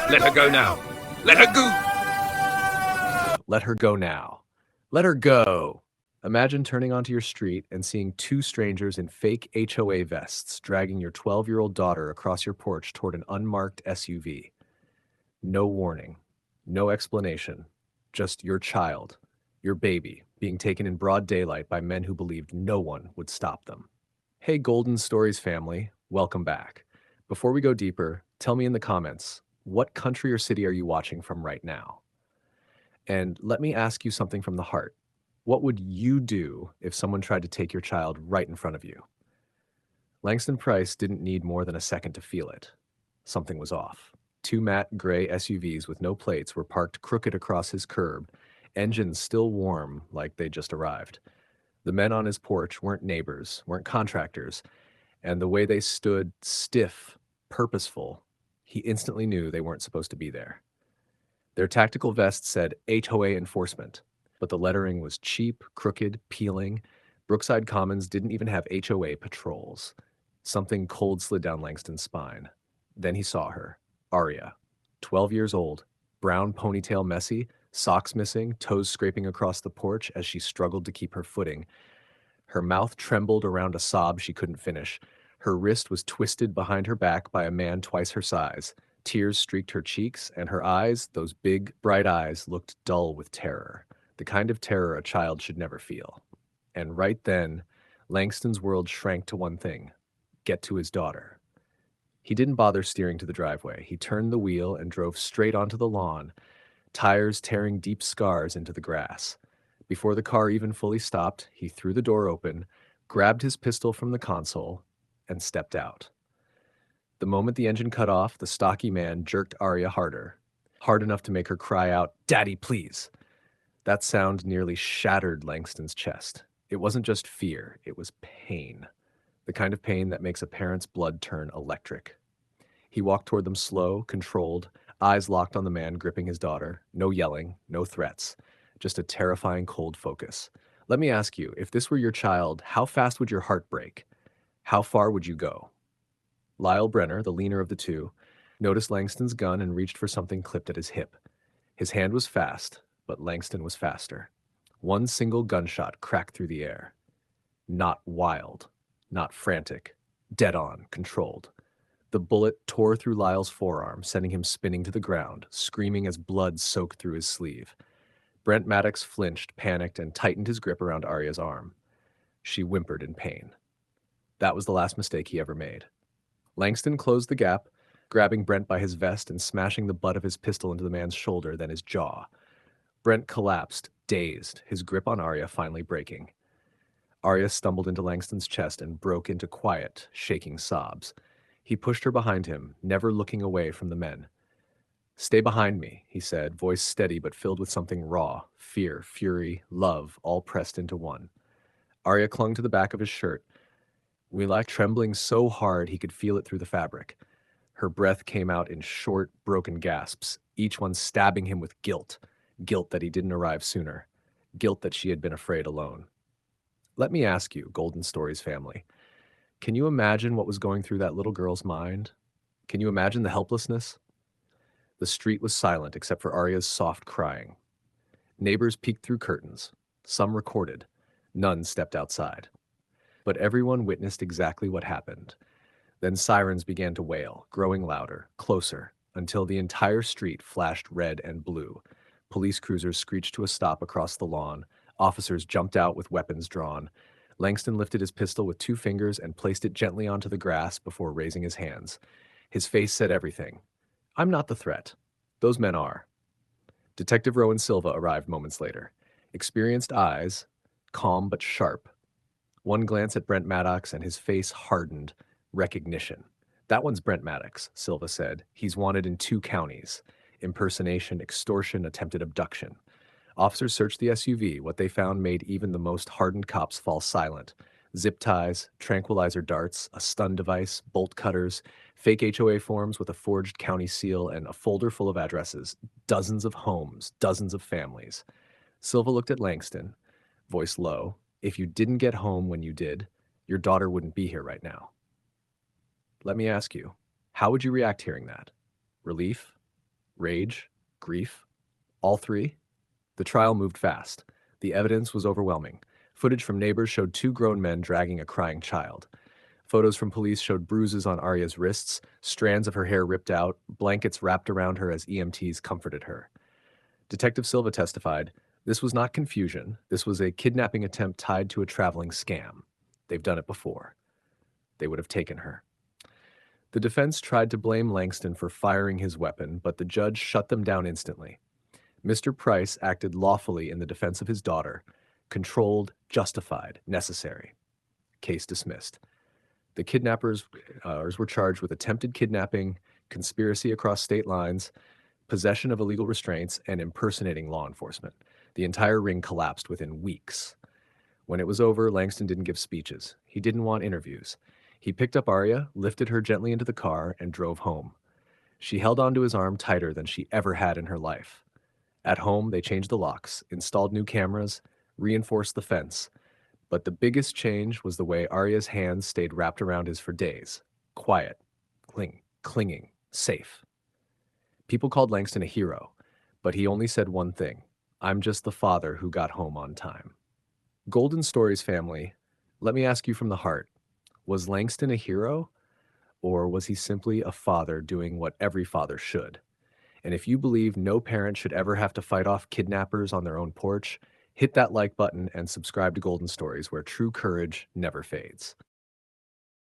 Let her go now. Let her go. Let her go now. Let her go. Imagine turning onto your street and seeing two strangers in fake HOA vests dragging your 12-year-old daughter across your porch toward an unmarked SUV. No warning, no explanation, just your child, your baby, being taken in broad daylight by men who believed no one would stop them. Hey, Golden Stories family, welcome back. Before we go deeper, tell me in the comments, what country or city are you watching from right now? And let me ask you something from the heart. What would you do if someone tried to take your child right in front of you? Langston Price didn't need more than a second to feel it. Something was off. Two matte gray SUVs with no plates were parked crooked across his curb, engines still warm like they'd just arrived. The men on his porch weren't neighbors, weren't contractors, and the way they stood stiff, purposeful, he instantly knew they weren't supposed to be there. Their tactical vests said HOA enforcement, but the lettering was cheap, crooked, peeling. Brookside Commons didn't even have HOA patrols. Something cold slid down Langston's spine. Then he saw her, Aria, 12 years old, brown ponytail messy, socks missing, toes scraping across the porch as she struggled to keep her footing. Her mouth trembled around a sob she couldn't finish. Her wrist was twisted behind her back by a man twice her size. Tears streaked her cheeks, and her eyes, those big, bright eyes, looked dull with terror, the kind of terror a child should never feel. And right then, Langston's world shrank to one thing: get to his daughter. He didn't bother steering to the driveway. He turned the wheel and drove straight onto the lawn, tires tearing deep scars into the grass. Before the car even fully stopped, he threw the door open, grabbed his pistol from the console, and stepped out. The moment the engine cut off, the stocky man jerked Arya harder, hard enough to make her cry out, "Daddy, please!" That sound nearly shattered Langston's chest. It wasn't just fear, it was pain. The kind of pain that makes a parent's blood turn electric. He walked toward them slow, controlled, eyes locked on the man gripping his daughter. No yelling, no threats, just a terrifying cold focus. Let me ask you, if this were your child, how fast would your heart break? How far would you go? Lyle Brenner, the leaner of the two, noticed Langston's gun and reached for something clipped at his hip. His hand was fast, but Langston was faster. One single gunshot cracked through the air. Not wild, not frantic, dead on, controlled. The bullet tore through Lyle's forearm, sending him spinning to the ground, screaming as blood soaked through his sleeve. Brent Maddox flinched, panicked, and tightened his grip around Arya's arm. She whimpered in pain. That was the last mistake he ever made. Langston closed the gap, grabbing Brent by his vest and smashing the butt of his pistol into the man's shoulder, then his jaw. Brent collapsed, dazed, his grip on Arya finally breaking. Arya stumbled into Langston's chest and broke into quiet, shaking sobs. He pushed her behind him, never looking away from the men. "Stay behind me," he said, voice steady but filled with something raw, fear, fury, love, all pressed into one. Arya clung to the back of his shirt, trembling so hard he could feel it through the fabric. Her breath came out in short, broken gasps, each one stabbing him with guilt. Guilt that he didn't arrive sooner. Guilt that she had been afraid alone. Let me ask you, Golden Stories family, can you imagine what was going through that little girl's mind? Can you imagine the helplessness? The street was silent except for Arya's soft crying. Neighbors peeked through curtains. Some recorded. None stepped outside. But everyone witnessed exactly what happened. Then sirens began to wail, growing louder, closer, until the entire street flashed red and blue. Police cruisers screeched to a stop across the lawn. Officers jumped out with weapons drawn. Langston lifted his pistol with 2 fingers and placed it gently onto the grass before raising his hands. His face said everything. "I'm not the threat. Those men are." Detective Rowan Silva arrived moments later. Experienced eyes, calm but sharp. One glance at Brent Maddox and his face hardened. Recognition. "That one's Brent Maddox," Silva said. "He's wanted in 2 counties. Impersonation, extortion, attempted abduction." Officers searched the SUV. What they found made even the most hardened cops fall silent. Zip ties, tranquilizer darts, a stun device, bolt cutters, fake HOA forms with a forged county seal, and a folder full of addresses. Dozens of homes, dozens of families. Silva looked at Langston, voice low. "If you didn't get home when you did, your daughter wouldn't be here right now." Let me ask you, how would you react hearing that? Relief? Rage? Grief? All three? The trial moved fast. The evidence was overwhelming. Footage from neighbors showed two grown men dragging a crying child. Photos from police showed bruises on Arya's wrists, strands of her hair ripped out, blankets wrapped around her as EMTs comforted her. Detective Silva testified, "This was not confusion. This was a kidnapping attempt tied to a traveling scam. They've done it before. They would have taken her." The defense tried to blame Langston for firing his weapon, but the judge shut them down instantly. Mr. Price acted lawfully in the defense of his daughter, controlled, justified, necessary. Case dismissed. The kidnappers were charged with attempted kidnapping, conspiracy across state lines, possession of illegal restraints, and impersonating law enforcement. The entire ring collapsed within weeks. When it was over, Langston didn't give speeches. He didn't want interviews. He picked up Arya, lifted her gently into the car, and drove home. She held onto his arm tighter than she ever had in her life. At home, they changed the locks, installed new cameras, reinforced the fence. But the biggest change was the way Arya's hands stayed wrapped around his for days. Quiet, clinging, safe. People called Langston a hero, but he only said one thing: "I'm just the father who got home on time." Golden Stories family, let me ask you from the heart, was Langston a hero, or was he simply a father doing what every father should? And if you believe no parent should ever have to fight off kidnappers on their own porch, hit that like button and subscribe to Golden Stories, where true courage never fades.